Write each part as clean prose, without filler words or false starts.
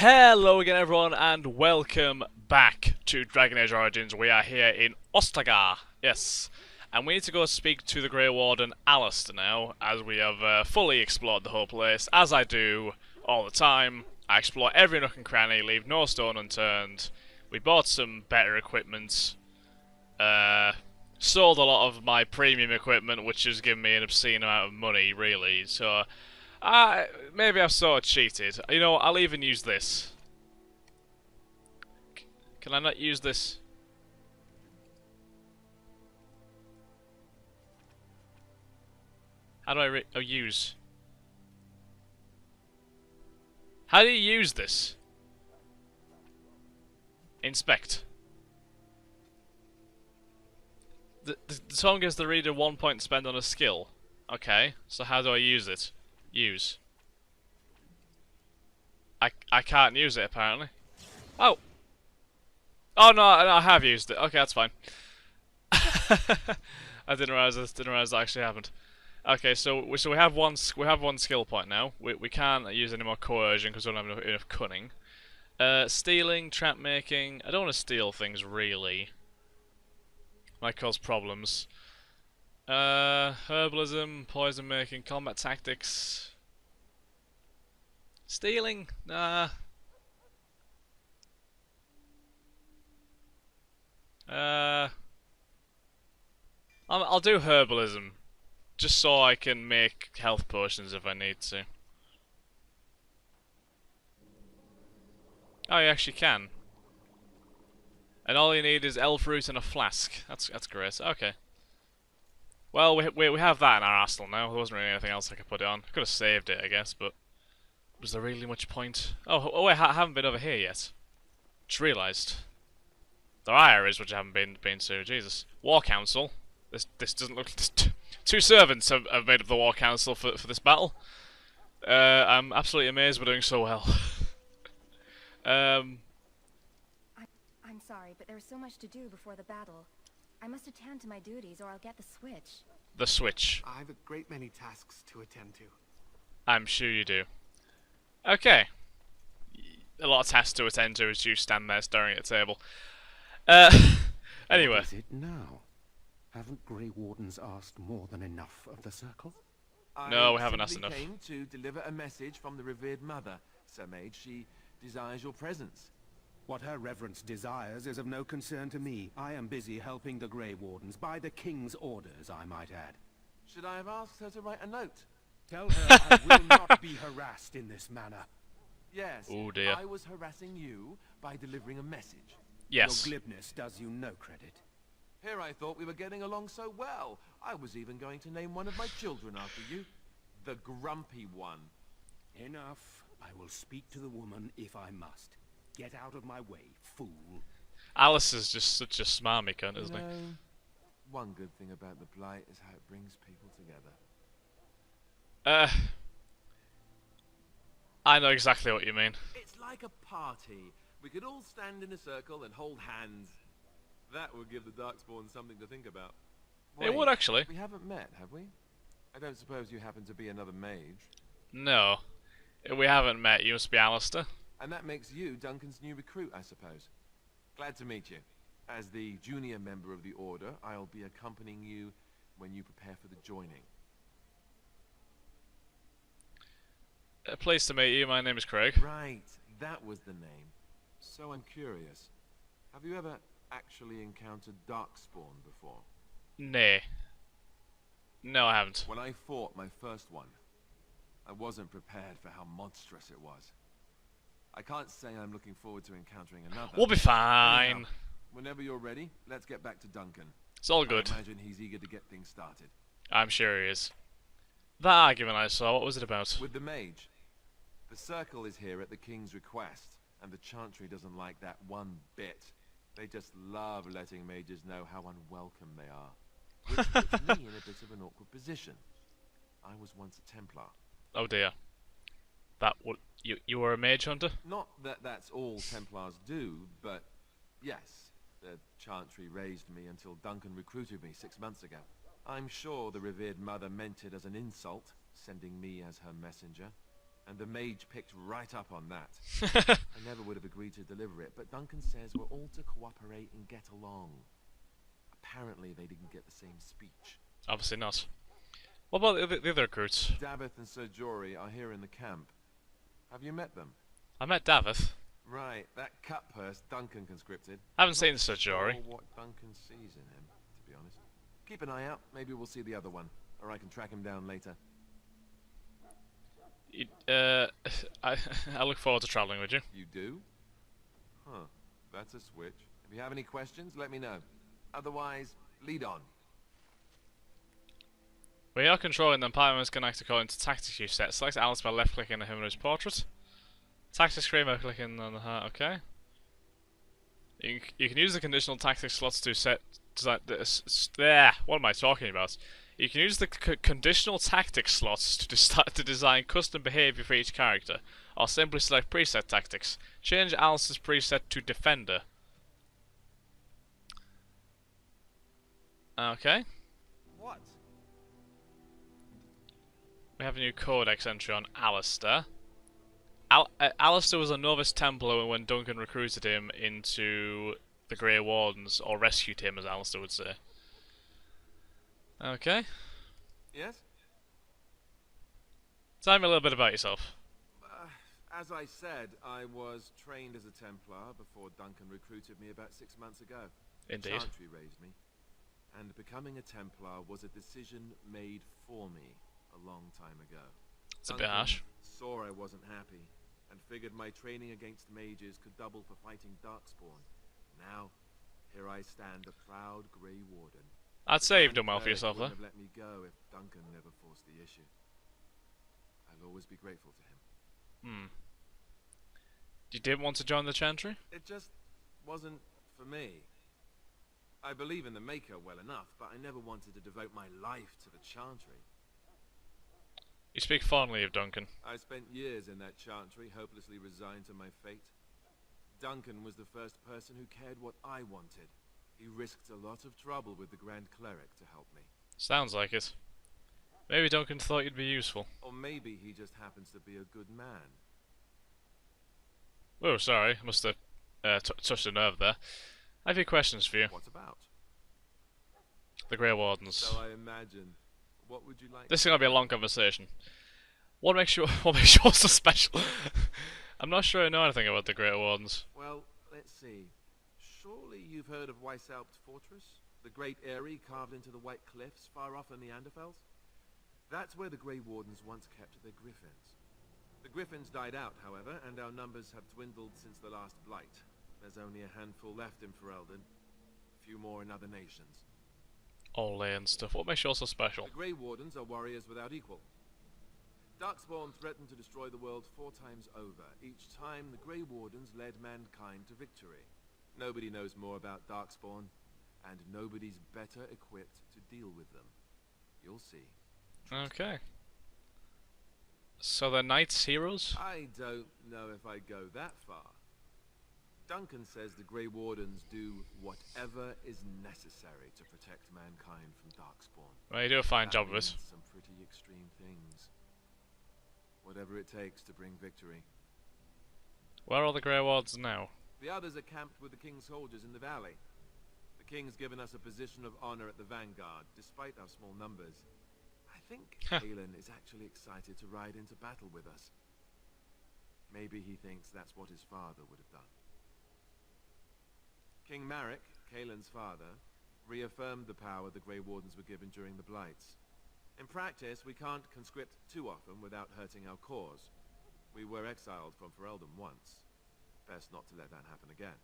Hello again everyone and welcome back to Dragon Age Origins. We are here in Ostagar, yes. And we need to go speak to the Grey Warden Alistair now, as we have fully explored the whole place, as I do all the time. I explore every nook and cranny, leave no stone unturned. We bought some better equipment, sold a lot of my premium equipment, which has given me an obscene amount of money, really, so... maybe I've sort of cheated. You know, I'll even use this. Can I not use this? How do I use? How do you use this? Inspect. The song gives the reader 1 point to spend on a skill. Okay, so how do I use it? Use. I can't use it apparently. Oh. Oh no, I have used it. Okay, that's fine. I didn't realize this. Didn't realize that actually happened. Okay, so we have one skill point now. We can't use any more coercion because we don't have enough cunning. Stealing, trap making. I don't want to steal things really. Might cause problems. Herbalism, poison making, combat tactics. Stealing? Nah. I'll do herbalism, just so I can make health potions if I need to. Oh, you actually can. And all you need is elf root and a flask. That's great. Okay. Well, we have that in our arsenal now. There wasn't really anything else I could put it on. I could have saved it, I guess, but was there really much point? Oh wait, I haven't been over here yet. Just realised. There are areas which I haven't been to. Jesus. War Council. This doesn't look. Two servants have made up the War Council for this battle. I'm absolutely amazed we're doing so well. I'm sorry, but there's so much to do before the battle. I must attend to my duties or I'll get the switch. The switch. I've a great many tasks to attend to. I'm sure you do. Okay. A lot of tasks to attend to as you stand there staring at the table. Anyway. What is it now? Haven't Grey Wardens asked more than enough of the circle? No, we haven't asked enough. I came to deliver a message from the revered mother, Sir Mage. She desires your presence. What her reverence desires is of no concern to me. I am busy helping the Grey Wardens, by the King's orders, I might add. Should I have asked her to write a note? Tell her I will not be harassed in this manner. Yes, oh dear. I was harassing you by delivering a message. Yes. Your glibness does you no credit. Here I thought we were getting along so well. I was even going to name one of my children after you. The Grumpy One. Enough. I will speak to the woman if I must. Get out of my way, fool. Alice is just such a smarmy cunt, isn't he? One good thing about the Blight is how it brings people together. I know exactly what you mean. It's like a party. We could all stand in a circle and hold hands. That would give the Darkspawn something to think about. It would actually. We haven't met, have we? I don't suppose you happen to be another mage. No. We haven't met. You must be Alistair. And that makes you Duncan's new recruit, I suppose. Glad to meet you. As the junior member of the Order, I'll be accompanying you when you prepare for the joining. Pleased to meet you. My name is Craig. Right, that was the name. So I'm curious. Have you ever actually encountered Darkspawn before? Nay. No, I haven't. When I fought my first one, I wasn't prepared for how monstrous it was. I can't say I'm looking forward to encountering another. We'll be fine. Anyhow, whenever you're ready, let's get back to Duncan. It's all good. I imagine he's eager to get things started. I'm sure he is. That argument I saw, what was it about? With the mage. The circle is here at the king's request, and the chantry doesn't like that one bit. They just love letting mages know how unwelcome they are. Which puts me in a bit of an awkward position. I was once a Templar. Oh dear. That what you were a mage hunter? Not that that's all Templars do, but yes, the chantry raised me until Duncan recruited me 6 months ago. I'm sure the revered mother meant it as an insult, sending me as her messenger. and the mage picked right up on that. I never would have agreed to deliver it, but Duncan says we're all to cooperate and get along. Apparently they didn't get the same speech. Obviously not. What about the other recruits? Davith and Sir Jory are here in the camp. Have you met them? I met Davith. Right, that cut purse Duncan conscripted. Haven't seen Sir Jory. Sure what Duncan sees in him, to be honest. Keep an eye out, maybe we'll see the other one, or I can track him down later. I look forward to travelling with you. You do? Huh, that's a switch. If you have any questions, let me know. Otherwise, lead on. We are controlling the Empowerment's connect according to tactics you set. Select Alice by left clicking on him or his portrait. Tactics screen by clicking on the heart, okay. You can use the conditional tactics slots to set there. What am I talking about? You can use the conditional tactics slots to design custom behavior for each character, or simply select preset tactics. Change Alice's preset to Defender. Okay. What? We have a new codex entry on Alistair. Alistair was a novice Templar when Duncan recruited him into the Grey Wardens, or rescued him, as Alistair would say. Okay. Yes? Tell me a little bit about yourself. As I said, I was trained as a Templar before Duncan recruited me about 6 months ago. Indeed. Chantry raised me. And becoming a Templar was a decision made for me a long time ago. It's a bit harsh. Saw I wasn't happy, and figured my training against mages could double for fighting Darkspawn. Now, here I stand, a proud Grey Warden. I'd say you've done well for yourself there. Wouldn't have let me go if Duncan never forced the issue. I'll always be grateful to him. You didn't want to join the Chantry? It just wasn't for me. I believe in the Maker well enough, but I never wanted to devote my life to the Chantry. You speak fondly of Duncan. I spent years in that Chantry, hopelessly resigned to my fate. Duncan was the first person who cared what I wanted. He risked a lot of trouble with the Grand Cleric to help me. Sounds like it. Maybe Duncan thought you'd be useful. Or maybe he just happens to be a good man. Oh, sorry. Must have touched a nerve there. I have a few questions for you. What about? The Grey Wardens. So I imagine. What would you like? This is going to be a long conversation. What makes you so special? I'm not sure I know anything about the Grey Wardens. Well, let's see. Surely you've heard of Weishaupt Fortress? The great eyrie carved into the White Cliffs far off in the Anderfels? That's where the Grey Wardens once kept their griffins. The griffins died out, however, and our numbers have dwindled since the last blight. There's only a handful left in Ferelden. A few more in other nations. Ole and stuff. What makes you so special? The Grey Wardens are warriors without equal. Darkspawn threatened to destroy the world 4 times over. Each time, the Grey Wardens led mankind to victory. Nobody knows more about Darkspawn, and nobody's better equipped to deal with them. You'll see. Okay. So they're knights, heroes? I don't know if I'd go that far. Duncan says the Grey Wardens do whatever is necessary to protect mankind from Darkspawn. Well, you do a fine job of it. Some pretty extreme things. Whatever it takes to bring victory. Where are the Grey Wardens now? The others are camped with the King's soldiers in the valley. The King's given us a position of honor at the vanguard, despite our small numbers. I think Kalen is actually excited to ride into battle with us. Maybe he thinks that's what his father would have done. King Marek, Kalen's father, reaffirmed the power the Grey Wardens were given during the Blights. In practice, we can't conscript too often without hurting our cause. We were exiled from Ferelden once. Best not to let that happen again.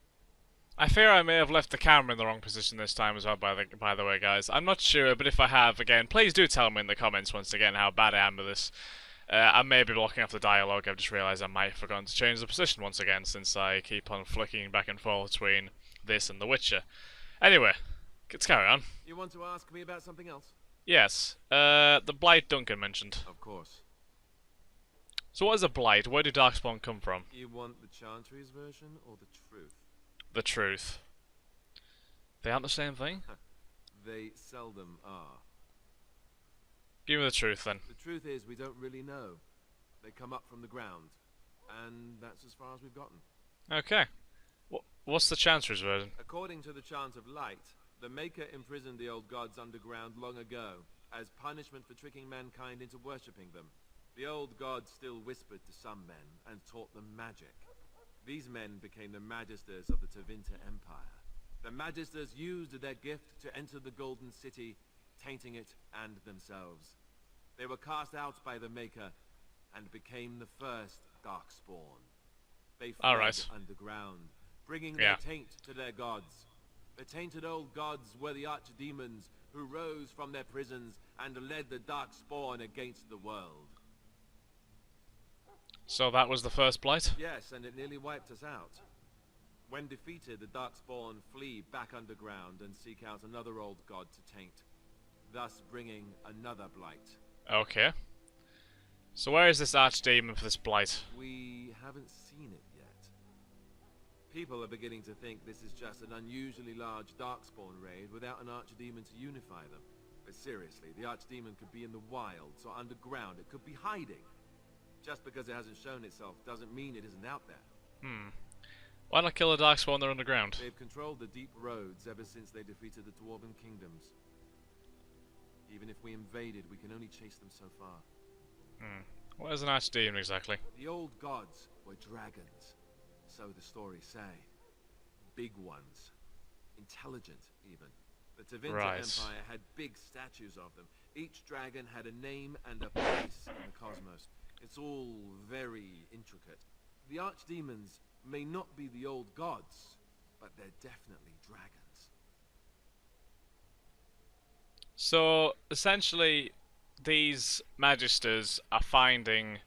I fear I may have left the camera in the wrong position this time as well, by the way, guys. I'm not sure, but if I have, again, please do tell me in the comments once again how bad I am with this. I may be blocking off the dialogue. I've just realised I might have forgotten to change the position once again, since I keep on flicking back and forth between this and The Witcher. Anyway, let's carry on. You want to ask me about something else? Yes, the Blight Duncan mentioned. Of course. So what is a Blight? Where did Darkspawn come from? You want the Chantry's version or the truth? The truth. They aren't the same thing? They seldom are. Give me the truth then. The truth is we don't really know. They come up from the ground, and that's as far as we've gotten. Okay. What's the Chancer's version? According to the Chant of Light, the Maker imprisoned the old gods underground long ago, as punishment for tricking mankind into worshipping them. The old gods still whispered to some men, and taught them magic. These men became the Magisters of the Tevinter Empire. The Magisters used their gift to enter the Golden City, tainting it and themselves. They were cast out by the Maker, and became the first Darkspawn. They fled underground, bringing their taint to their gods. The tainted old gods were the archdemons who rose from their prisons and led the Darkspawn against the world. So that was the first blight? Yes, and it nearly wiped us out. When defeated, the Darkspawn flee back underground and seek out another old god to taint, thus bringing another blight. Okay. So where is this archdemon for this blight? We haven't seen it yet. People are beginning to think this is just an unusually large Darkspawn raid without an archdemon to unify them. But seriously, the archdemon could be in the wilds or underground. It could be hiding. Just because it hasn't shown itself doesn't mean it isn't out there. Why not kill a Darkspawn there underground? They've controlled the deep roads ever since they defeated the Dwarven kingdoms. Even if we invaded, we can only chase them so far. What is an archdemon exactly? The old gods were dragons, so the stories say. Big ones. Intelligent, even. The Tevinter Empire had big statues of them. Each dragon had a name and a place in the cosmos. It's all very intricate. The archdemons may not be the old gods, but they're definitely dragons. So, essentially, these Magisters are finding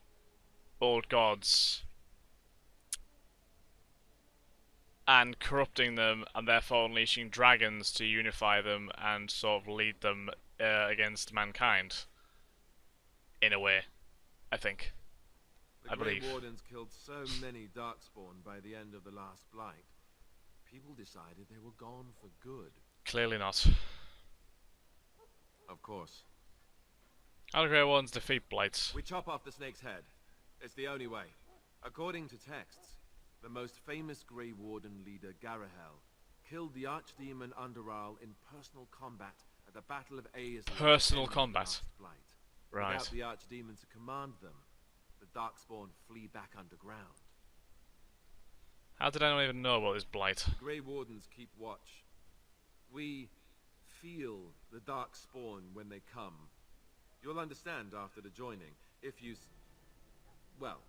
old gods and corrupting them, and therefore unleashing dragons to unify them and sort of lead them against mankind. In a way, I think. I believe. The Grey Wardens killed so many Darkspawn by the end of the last Blight. People decided they were gone for good. Clearly not. Of course. How do Grey Wardens defeat blights? We chop off the snake's head. It's the only way. According to texts, the most famous Grey Warden leader, Garahel, killed the archdemon Underal in personal combat at the Battle of Aes. Personal combat? Right. Without the archdemon to command them, the Darkspawn flee back underground. How did anyone even know about this blight? The Grey Wardens keep watch. We feel the Darkspawn when they come. You'll understand after the joining. If you... well,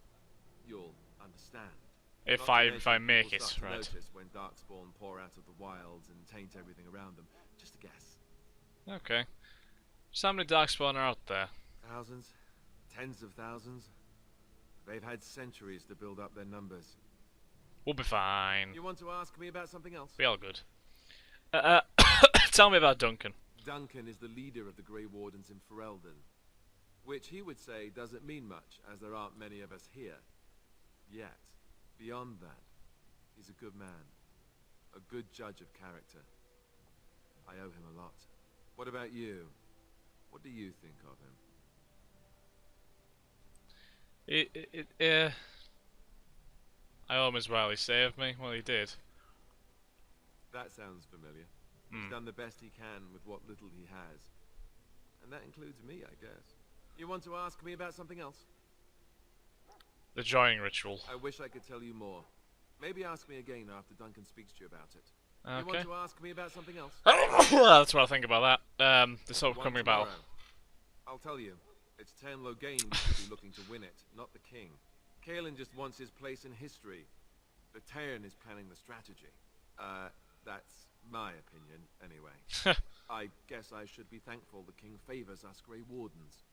you'll understand. If I make it, right. Notice when Darkspawn pour out of the wilds and taint everything around them. Just a guess. Okay. So how many Darkspawn are out there? Thousands. Tens of thousands. They've had centuries to build up their numbers. We'll be fine. You want to ask me about something else? Be all good. Tell me about Duncan. Duncan is the leader of the Grey Wardens in Ferelden, which he would say doesn't mean much, as there aren't many of us here. Yet, beyond that, he's a good man. A good judge of character. I owe him a lot. What about you? What do you think of him? I owe him as well. He saved me. Well, he did. That sounds familiar. He's done the best he can with what little he has. And that includes me, I guess. You want to ask me about something else? The joining ritual. I wish I could tell you more. Maybe ask me again after Duncan speaks to you about it. Okay. You want to ask me about something else? That's what I think about that. This upcoming battle. I'll tell you. It's Ten Loghain who should be looking to win it, not the king. Kaelin just wants his place in history. The Tern is planning the strategy. That's my opinion, anyway. I guess I should be thankful the king favors us Grey Wardens.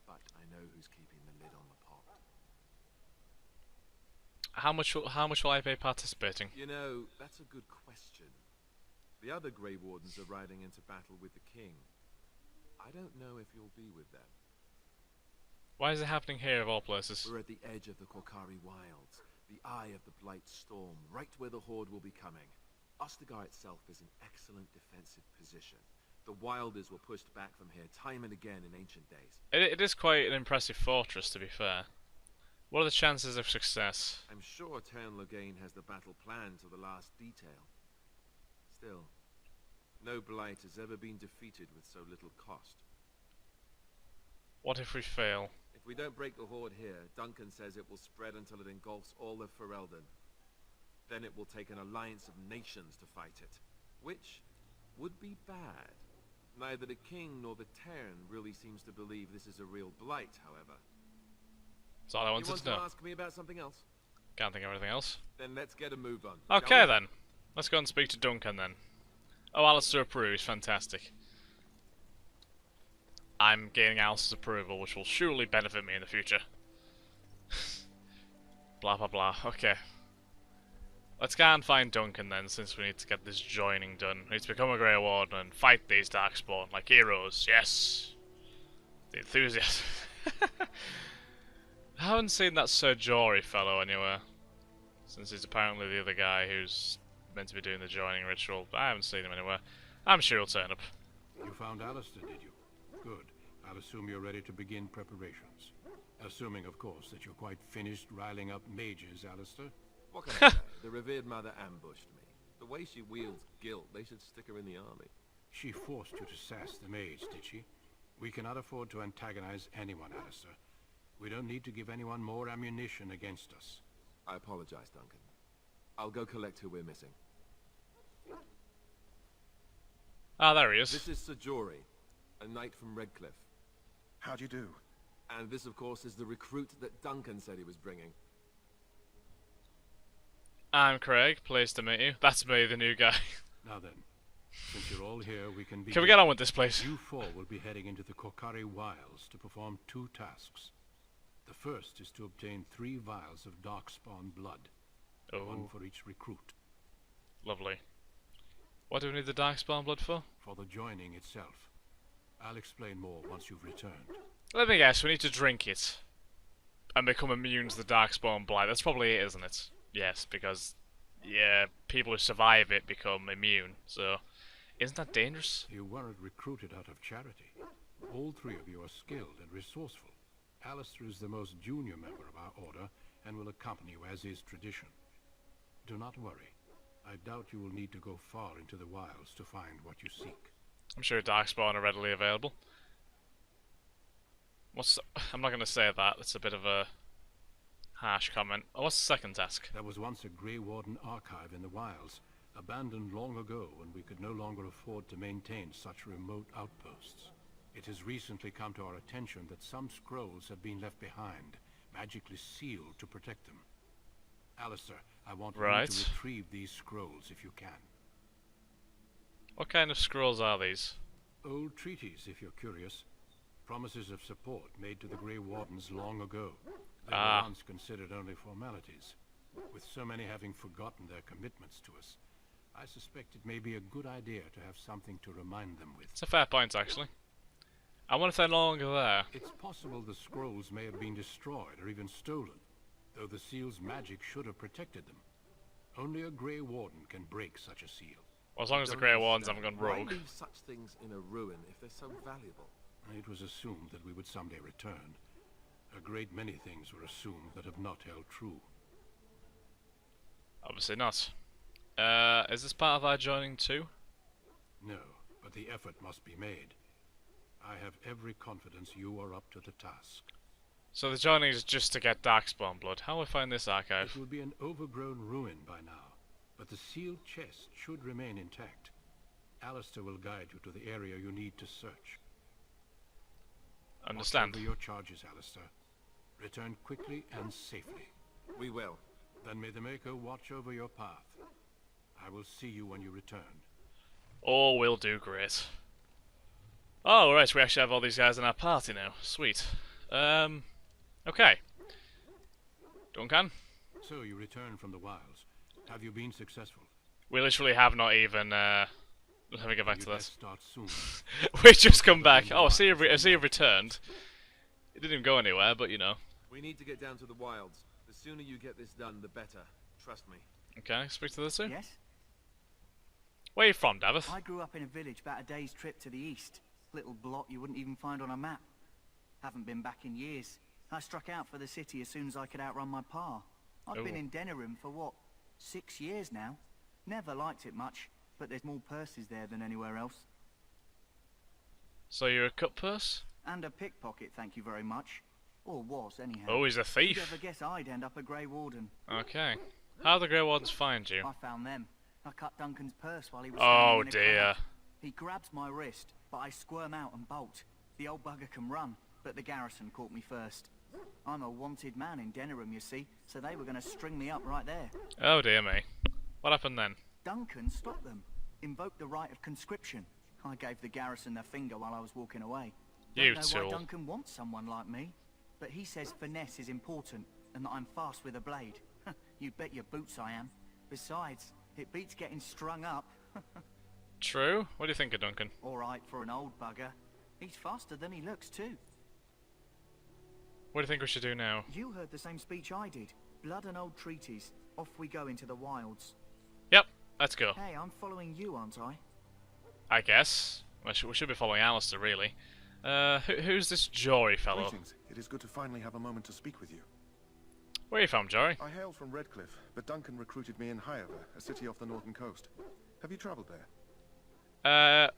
But I know who's keeping the lid on the pot. How much will I pay participating? You know, that's a good question. The other Grey Wardens are riding into battle with the king. I don't know if you'll be with them. Why is it happening here of all places? We're at the edge of the Korkari Wilds, the eye of the Blight Storm, right where the Horde will be coming. Ostagar itself is in excellent defensive position. The Wilders were pushed back from here time and again in ancient days. It is quite an impressive fortress, to be fair. What are the chances of success? I'm sure Tern Loghain has the battle planned to the last detail. Still, no blight has ever been defeated with so little cost. What if we fail? If we don't break the horde here, Duncan says it will spread until it engulfs all of Ferelden. Then it will take an alliance of nations to fight it, which would be bad. Neither the king nor the Tern really seems to believe this is a real blight, however. That's all I You wanted want to to know. ask me about something else? Can't think of anything else. Then let's get a move on. shall Okay we? then. Let's go and speak to Duncan then. Oh, Alistair approves. Fantastic. I'm gaining Alistair's approval, which will surely benefit me in the future. Blah blah blah. Okay. Let's go and find Duncan then, since we need to get this joining done. We need to become a Grey Warden and fight these Darkspawn like heroes. Yes! The enthusiasm. I haven't seen that Sir Jory fellow anywhere. Since he's apparently the other guy who's meant to be doing the joining ritual, but I haven't seen him anywhere. I'm sure he'll turn up. You found Alistair, did you? Good. I'll assume you're ready to begin preparations. Assuming, of course, that you're quite finished riling up mages, Alistair. What can I say? The revered mother ambushed me. The way she wields guilt, they should stick her in the army. She forced you to sass the mage, did she? We cannot afford to antagonize anyone, Alistair. We don't need to give anyone more ammunition against us. I apologize, Duncan. I'll go collect who we're missing. Ah, there he is. This is Sir Jory, a knight from Redcliffe. How do you do? And this, of course, is the recruit that Duncan said he was bringing. I'm Craig, pleased to meet you. That's me, the new guy. Now then, since you're all here, we can begin. Can we get on with this, please? You four will be heading into the Korcari Wilds to perform 2 tasks. The first is to obtain 3 vials of Darkspawn blood, one Oh, for each recruit. lovely. What do we need the Darkspawn blood for? For the joining itself. I'll explain more once you've returned. Let me guess, we need to drink it. And become immune to the Darkspawn blight. That's probably it, isn't it? Yes, because, yeah, people who survive it become immune, so... Isn't that dangerous? You weren't recruited out of charity. All 3 of you are skilled and resourceful. Alistair is the most junior member of our order, and will accompany you as is tradition. Do not worry. I doubt you will need to go far into the wilds to find what you seek. I'm sure Darkspawn are readily available. I'm not going to say that, it's a bit of a harsh comment. Oh, what's the second task? There was once a Grey Warden archive in the wilds, abandoned long ago when we could no longer afford to maintain such remote outposts. It has recently come to our attention that some scrolls have been left behind, magically sealed to protect them. Alistair, I want you Right. to retrieve these scrolls if you can. What kind of scrolls are these? Old treaties, if you're curious. Promises of support made to the Grey Wardens long ago. They Ah. were once considered only formalities. With so many having forgotten their commitments to us, I suspect it may be a good idea to have something to remind them with. It's a fair point, actually. I wonder if they're no longer there. It's possible the scrolls may have been destroyed or even stolen, though the seal's magic should have protected them. Only a Grey Warden can break such a seal. Well, as long as the Don't Grey Wardens haven't understand. gone Why rogue. leave such things in a ruin if they're so valuable? It was assumed that we would someday return. A great many things were assumed that have not held true. Obviously not. Is this part of our joining too? No, but the effort must be made. I have every confidence you are up to the task. So the joining is just to get Darkspawn blood. How will I find this archive? It will be an overgrown ruin by now, but the sealed chest should remain intact. Alistair will guide you to the area you need to search. Understand. Watch over your charges, Alistair. Return quickly and safely. We will. Then may the Maker watch over your path. I will see you when you return. Oh, we'll do great. Oh, right, we actually have all these guys in our party now. Sweet. Okay. Duncan? So you return from the wilds. Have you been successful? We literally have not even, let me get back You to best this. start soon. We just come back. Oh, I see you've returned. It didn't even go anywhere, but you know. We need to get down to the wilds. The sooner you get this done, the better. Trust me. Okay, speak to the two. Yes? Where you from, Davith? I grew up in a village about a day's trip to the east. Little blot you wouldn't even find on a map. Haven't been back in years. I struck out for the city as soon as I could outrun my pa. I've been in Denerim for what, 6 years now? Never liked it much, but there's more purses there than anywhere else. So you're a cut purse? And a pickpocket, thank you very much. Or was, anyhow. Oh, he's a Who'd thief. ever guess I'd end up a Grey Warden? Okay. How the Grey Wardens find you? I found them. I cut Duncan's purse while he was Oh standing in a dear. crowd. He grabs my wrist, but I squirm out and bolt. The old bugger can run, but the garrison caught me first. I'm a wanted man in Denerim, you see, so they were going to string me up right there. Oh dear me. What happened then? Duncan stopped them, invoked the right of conscription. I gave the garrison the finger while I was walking away. You Don't know tool. why Duncan wants someone like me, but he says finesse is important and that I'm fast with a blade. You'd bet your boots I am. Besides, it beats getting strung up. True? What do you think of Duncan? All right for an old bugger. He's faster than he looks too. What do you think we should do now? You heard the same speech I did. Blood and old treaties. Off we go into the wilds. Yep, let's go. Hey, I'm following you, aren't I? I guess. We should be following Alistair, really. Who's this Jory fellow? Greetings. It is good to finally have a moment to speak with you. Where are you from, Jory? I hail from Redcliffe, but Duncan recruited me in Highover, a city off the northern coast. Have you travelled there?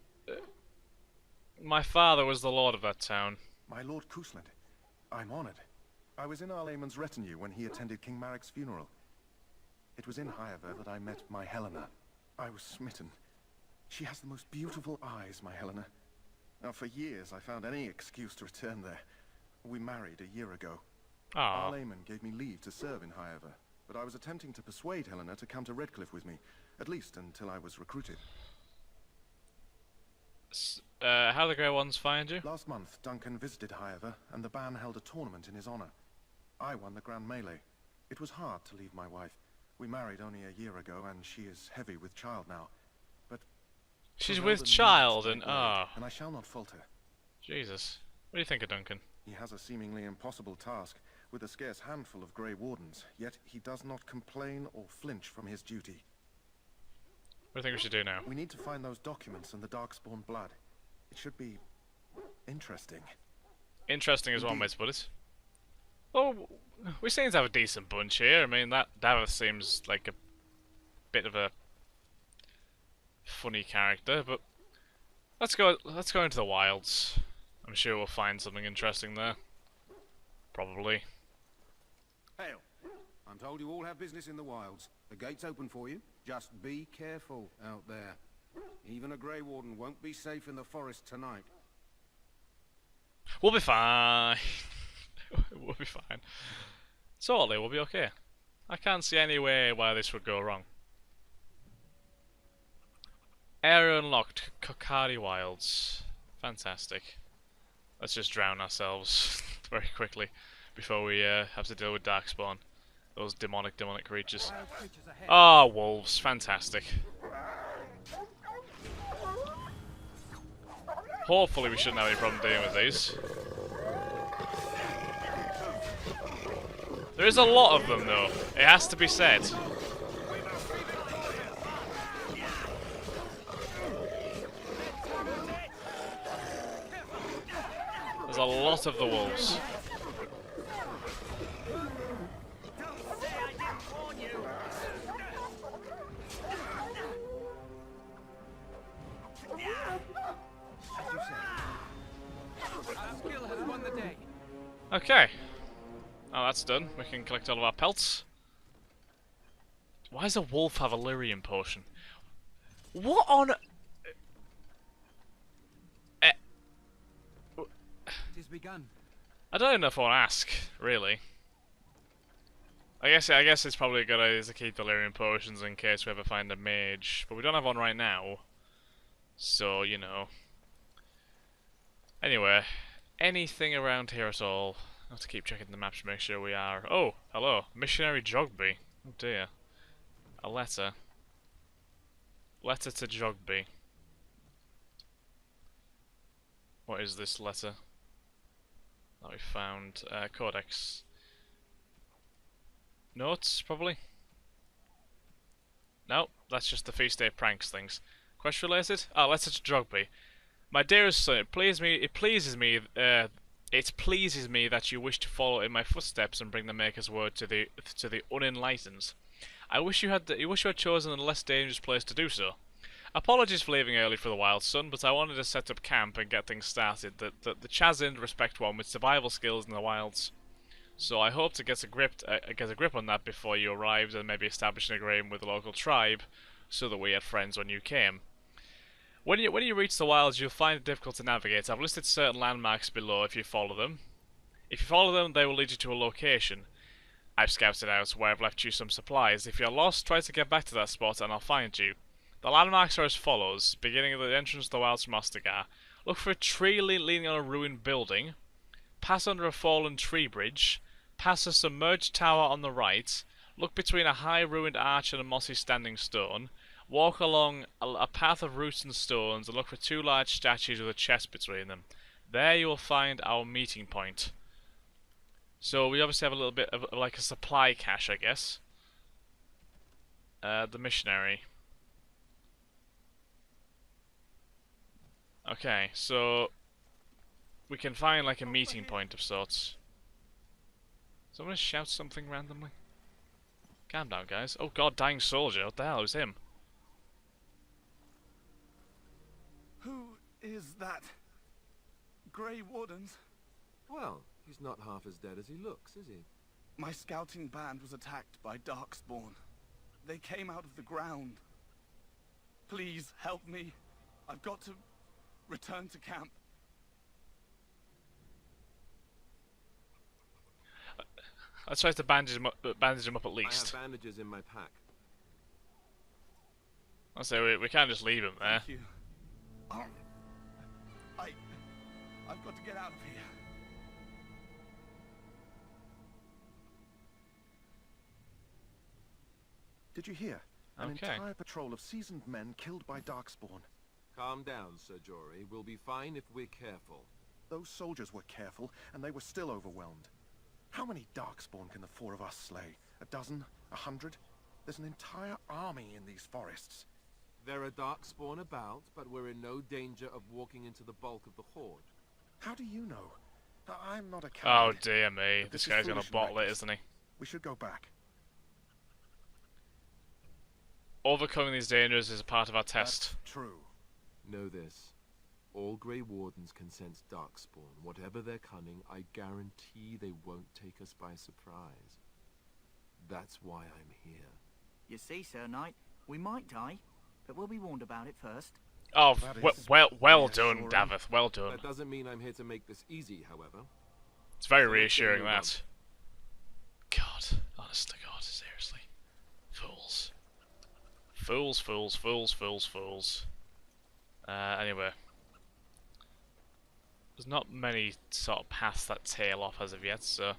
My father was the lord of that town. My Lord Cousland. I'm honoured. I was in Arlayman's retinue when he attended King Marek's funeral. It was in Highover that I met my Helena. I was smitten. She has the most beautiful eyes, my Helena. Now, for years I found any excuse to return there. We married a year ago. Ah, Arlayman gave me leave to serve in Highover, but I was attempting to persuade Helena to come to Redcliffe with me, at least until I was recruited. how the Grey Ones find you? Last month, Duncan visited Highover, and the band held a tournament in his honour. I won the Grand Melee. It was hard to leave my wife. We married only a year ago, and she is heavy with child now. But She's Roland with needs child my and blade, ah, and I shall not falter. Jesus. What do you think of Duncan? He has a seemingly impossible task, with a scarce handful of Grey Wardens, yet he does not complain or flinch from his duty. What do you think we should do now? We need to find those documents and the Darkspawn blood. It should be interesting. Interesting as one way to put it. Well, we seem to have a decent bunch here. I mean, that Davith seems like a bit of a funny character, but let's go into the wilds. I'm sure we'll find something interesting there. Probably. Hail. I'm told you all have business in the wilds. The gate's open for you. Just be careful out there. Even a Grey Warden won't be safe in the forest tonight. We'll be fine. We'll be fine. Totally, we'll be okay. I can't see any way why this would go wrong. Area unlocked. Kokari Wilds. Fantastic. Let's just drown ourselves very quickly before we have to deal with Darkspawn. Those demonic creatures. Ah, wolves. Fantastic. Hopefully we shouldn't have any problem dealing with these. There is a lot of them though, it has to be said. There's a lot of the wolves. Okay. Oh, that's done. We can collect all of our pelts. Why does a wolf have a lyrium potion? What on... It is begun. I don't even know if I want to ask, really. I guess it's probably a good idea to keep the lyrium potions in case we ever find a mage. But we don't have one right now. So, you know. Anyway, anything around here at all? I have to keep checking the map to make sure we are. Oh, hello. Missionary Jogby. Oh dear. A letter. Letter to Jogby. What is this letter that we found? Codex. Notes, probably? No, that's just the feast day pranks things. Quest related? Oh, letter to Drogby. My dearest son, it pleases me that you wish to follow in my footsteps and bring the Maker's word to the unenlightened. You wish you had chosen a less dangerous place to do so. Apologies for leaving early for the Wild Sun, but I wanted to set up camp and get things started. The Chazind respect one with survival skills in the wilds, so I hope to get a grip on that before you arrived, and maybe establish an agreement with the local tribe, so that we had friends when you came. When you reach the wilds, you'll find it difficult to navigate. I've listed certain landmarks below if you follow them. If you follow them, they will lead you to a location I've scouted out where I've left you some supplies. If you're lost, try to get back to that spot and I'll find you. The landmarks are as follows, beginning at the entrance to the wilds from Ostagar. Look for a tree leaning on a ruined building. Pass under a fallen tree bridge. Pass a submerged tower on the right. Look between a high ruined arch and a mossy standing stone. Walk along a path of roots and stones and look for 2 large statues with a chest between them. There you will find our meeting point. So we obviously have a little bit of like a supply cache, I guess. The missionary. Okay, so we can find like a meeting point of sorts. Someone shout something randomly? Calm down, guys. Oh god, dying soldier. What the hell is him? Who is that? Grey Wardens? Well, he's not half as dead as he looks, is he? My scouting band was attacked by Darkspawn. They came out of the ground. Please help me. I've got to return to camp. Let's try to bandage him up at least. I have bandages in my pack. I'll say we can't just leave him there. Thank you. I've got to get out of here. Did you hear? An Okay. entire patrol of seasoned men killed by Darkspawn. Calm down, Sir Jory. We'll be fine if we're careful. Those soldiers were careful, and they were still overwhelmed. How many Darkspawn can the 4 of us slay? A dozen? 100? There's an entire army in these forests. There are Darkspawn about, but we're in no danger of walking into the bulk of the horde. How do you know? I'm not a Oh coward. dear me, But this is guy's gonna foolish and bottle it, reckless. isn't he? We should go back. Overcoming these dangers is a part of our test. That's true. Know this. All Grey Wardens can sense Darkspawn. Whatever their cunning, I guarantee they won't take us by surprise. That's why I'm here. You see, Sir Knight, we might die, but we'll be warned about it first. Oh, That is well done, reassuring. Davith. Well done. That doesn't mean I'm here to make this easy, however. It's very So let's get reassuring, moving on. that. God, honest to God, seriously. Fools. Fools, fools, fools, fools, fools. Anyway. There's not many sort of paths that tail off as of yet, so...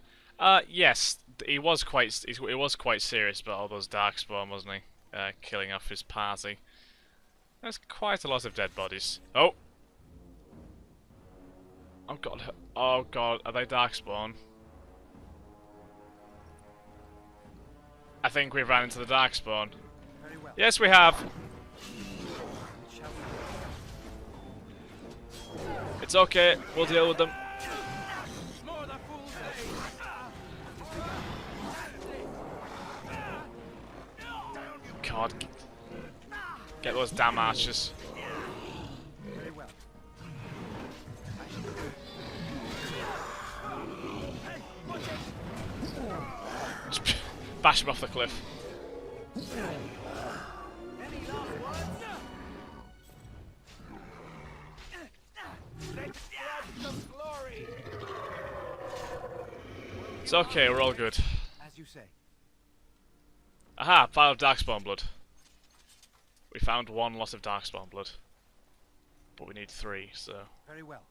yes, he was quite serious about all those Darkspawn, wasn't he? Killing off his party. There's quite a lot of dead bodies. Oh! Oh god, are they Darkspawn? I think we've ran into the Darkspawn. Yes, we have! It's okay, we'll deal with them. God. Get those damn archers. Just bash him off the cliff. It's okay, we're all good. As you say. Aha, pile of Darkspawn blood. We found 1 lot of Darkspawn blood. But we need 3, so... Very well.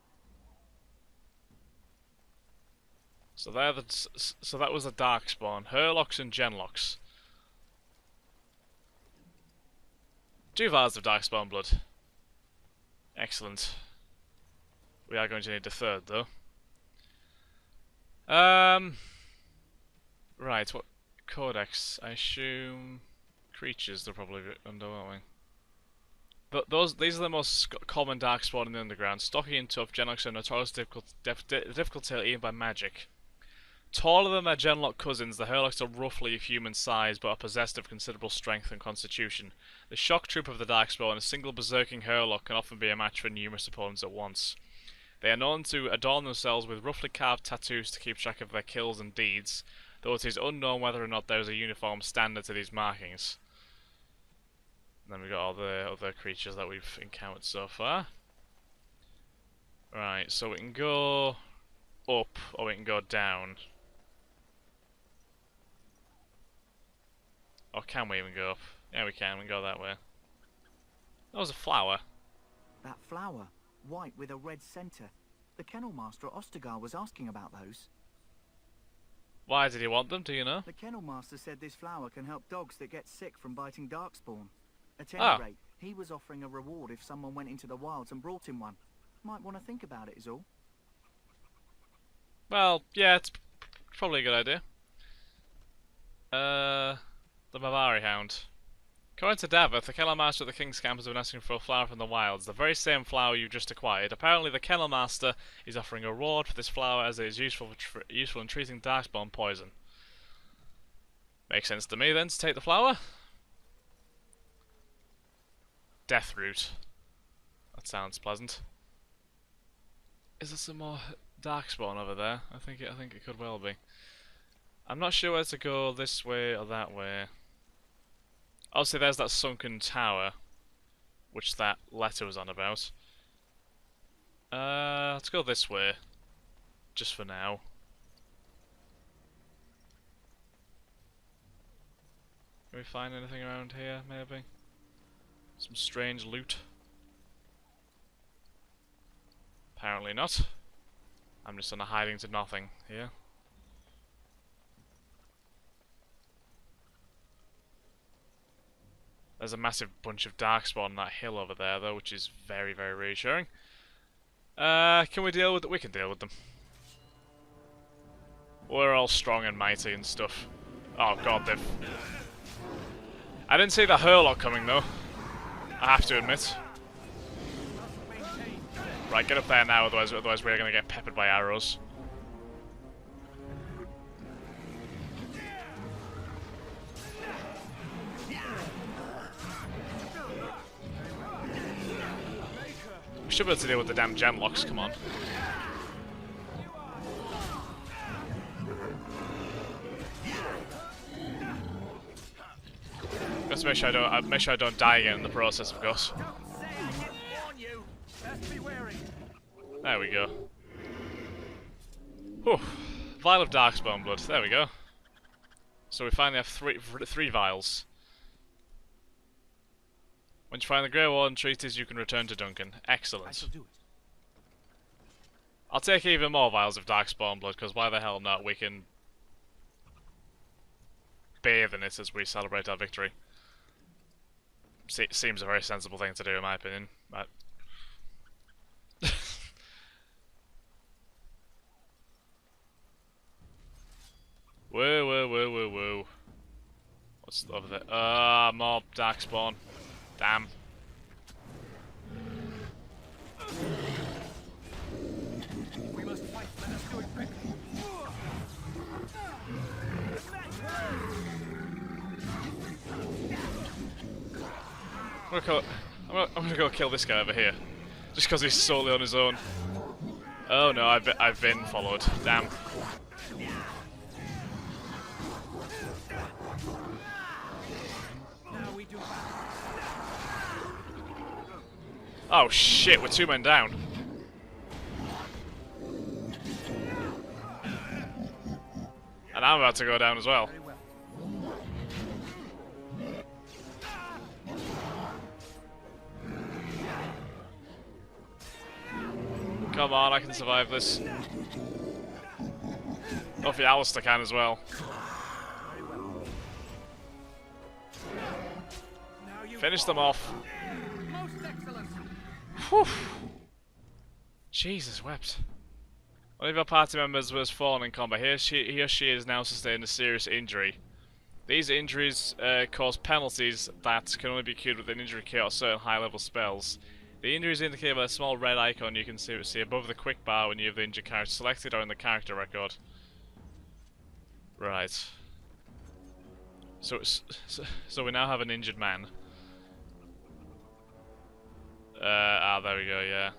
So that was the Darkspawn. Herlocks and Genlocks. 2 vials of Darkspawn blood. Excellent. We are going to need a 3rd, though. Right, what... Codex, I assume... Creatures they're probably under, aren't we? These are the most common darkspawn in the underground. Stocky and tough, Genlocks are notoriously difficult to even by magic. Taller than their Genlock cousins, the Hurlocks are roughly of human size, but are possessed of considerable strength and constitution. The shock troop of the Darkspawn, a single berserking Hurlock, can often be a match for numerous opponents at once. They are known to adorn themselves with roughly carved tattoos to keep track of their kills and deeds, though it is unknown whether or not there is a uniform standard to these markings. And then we've got all the other creatures that we've encountered so far. Right, so we can go up, or we can go down. Or can we even go up? Yeah, we can go that way. That was a flower. That flower, white with a red centre. The kennel master at Ostagar was asking about those. Why did he want them, do you know? The kennel master said this flower can help dogs that get sick from biting darkspawn. At any Oh. rate, he was offering a reward if someone went into the wilds and brought him one. Might want to think about it is all. Well, yeah, it's probably a good idea. The Mavari Hound. According to Davith, the kennel master at the King's Camp has been asking for a flower from the wilds, the very same flower you just acquired. Apparently, the kennel master is offering a reward for this flower as it is useful in treating darkspawn poison. Makes sense to me then to take the flower. Death root. That sounds pleasant. Is there some more darkspawn over there? I think it could well be. I'm not sure where to go, this way or that way. Obviously there's that sunken tower, which that letter was on about. Let's go this way, just for now. Can we find anything around here, maybe? Some strange loot? Apparently not. I'm just on a hiding to nothing here. There's a massive bunch of darkspawn on that hill over there, though, which is very, very reassuring. Can we deal with it? We can deal with them. We're all strong and mighty and stuff. Oh god, they've... I didn't see the Hurlock coming, though. I have to admit. Right, get up there now, otherwise we're going to get peppered by arrows. We should be able to deal with the damn Genlocks, come on. Let's make sure I don't die again in the process, of course. There we go. Whew. Vial of Darkspawn blood. There we go. So we finally have three vials. Once you find the Grey Warden treatise, you can return to Duncan. Excellent. I'll take even more vials of Darkspawn blood, because why the hell not? We can bathe in it as we celebrate our victory. Seems a very sensible thing to do, in my opinion. But whoa, whoa, whoa, whoa, whoa. What's over there? More Darkspawn. Damn. We must fight. Let us do it quickly. I'm gonna go kill this guy over here, just because he's solely on his own. Oh no, I've been followed. Damn. Oh shit, we're 2 men down. And I'm about to go down as well. Come on, I can survive this. Hopefully Alistair can as well. Finish them off. Whew. Jesus wept. One of our party members was fallen in combat. He or she has now sustained a serious injury. These injuries cause penalties that can only be cured with an injury kit or certain high-level spells. The injury is indicated by a small red icon you can see above the quick bar when you have the injured character selected or in the character record. Right. So we now have an injured man. There we go, yeah.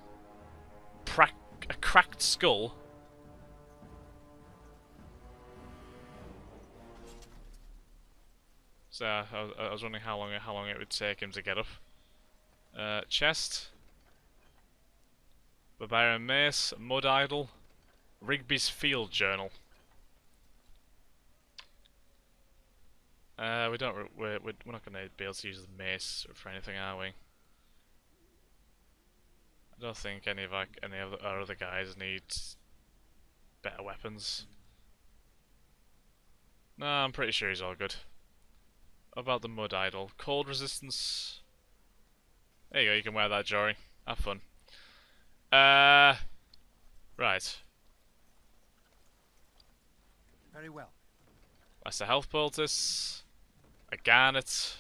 A cracked skull? So I was wondering how long it would take him to get up. Chest. Barbarian Mace, Mud Idol, Rigby's Field Journal. We're not going to be able to use the mace for anything, are we? I don't think any of our other guys need better weapons. No, I'm pretty sure he's all good. What about the Mud Idol? Cold resistance. There you go. You can wear that, Jory. Have fun. Right. Very well. That's a health poultice. A garnet.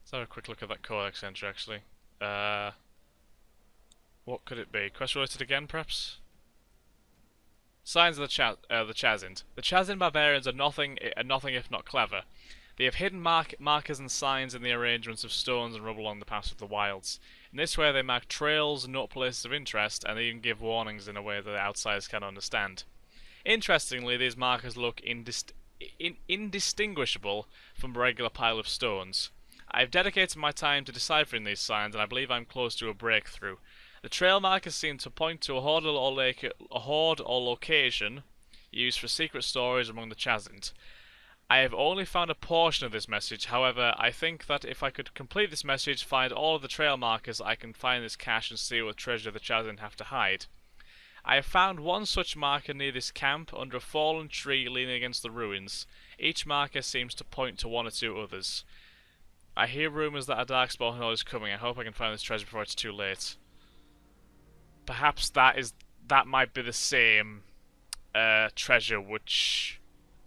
Let's have a quick look at that codex entry, actually. What could it be? Quest related again, perhaps? Signs of the Chazint. The Chazint barbarians are nothing if not clever. They have hidden markers and signs in the arrangements of stones and rubble along the paths of the wilds. In this way, they mark trails and note places of interest, and they even give warnings in a way that outsiders can understand. Interestingly, these markers look indistinguishable from a regular pile of stones. I have dedicated my time to deciphering these signs, and I believe I am close to a breakthrough. The trail markers seem to point to a horde or location used for secret stories among the Chazint. I have only found a portion of this message, however, I think that if I could complete this message, find all of the trail markers, I can find this cache and see what treasure the Chazint have to hide. I have found one such marker near this camp, under a fallen tree leaning against the ruins. Each marker seems to point to one or two others. I hear rumours that a Darkspawn Horde is coming. I hope I can find this treasure before it's too late. Perhaps that might be the same treasure which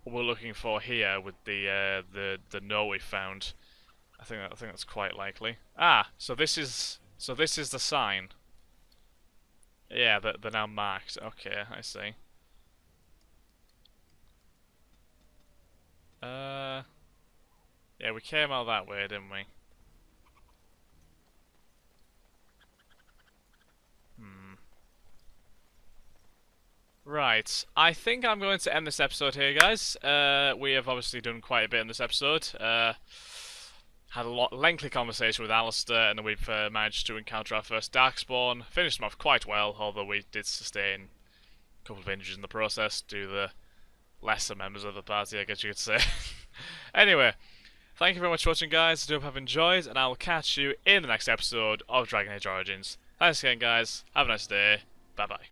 we're looking for here with the note we found. I think that's quite likely. Ah, so this is the sign. Yeah, they're now marked. Okay, I see. Yeah, we came out that way, didn't we? Right, I think I'm going to end this episode here, guys. We have obviously done quite a bit in this episode. Had a lengthy conversation with Alistair, and then we've managed to encounter our first Darkspawn. Finished him off quite well, although we did sustain a couple of injuries in the process to the lesser members of the party, I guess you could say. Anyway, thank you very much for watching, guys. I do hope you have enjoyed, and I will catch you in the next episode of Dragon Age Origins. Thanks again, guys. Have a nice day. Bye-bye.